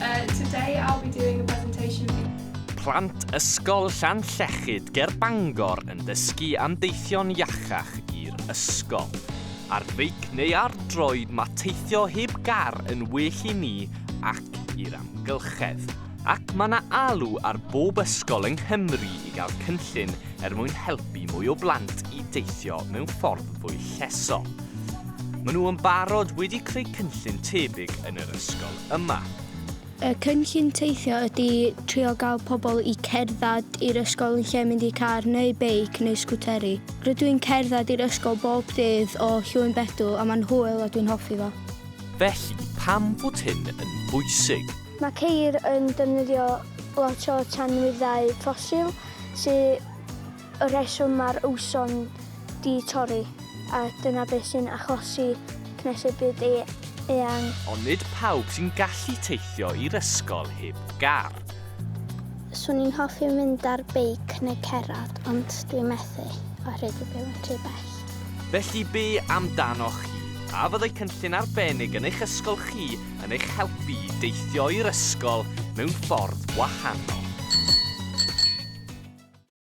Today I'll be doing a presentation. Plant ysgol Llechyd ger Bangor yn dysgu am deithio'n iachach i'r ysgol. Ar feic neu ar droed mae teithio heb gar yn well i ni ac i'r amgylchedd. Ac mae yna alw ar bob ysgol yng Nghymru i gael cynllun mwyn helpu mwy o blant i deithio mewn ffordd fwy llesol. Maen nhw yn barod wedi creu cynllun tebyg yn yr ysgol yma. Y cynllun teithio ydy trio gael pobl i cerdded i'r ysgol yn lle mynd i car neu beic neu sgwteri. Rydw i'n cerdded i'r ysgol bob dydd o Llwyn Bedw a mae'n hwyl a dwi'n hoffi fo. Felly, pam fod hyn yn bwysig? Mae ceir yn defnyddio lot o tanwyddau ffosil sydd y reswm mae'r wson di torri a dyna beth sy'n achosi cnesu byd eang. Ond nid pawb sy'n gallu teithio i'r ysgol heb gar. Swn i'n hoffi mynd ar beic neu cerdded, ond dwi'n methu oherwydd dwi'n byw yn rhy bell. Felly be amdano chi? A fyddai cynllun arbennig yn eich ysgol chi yn eich helpu i deithio i'r ysgol mewn ffordd wahanol?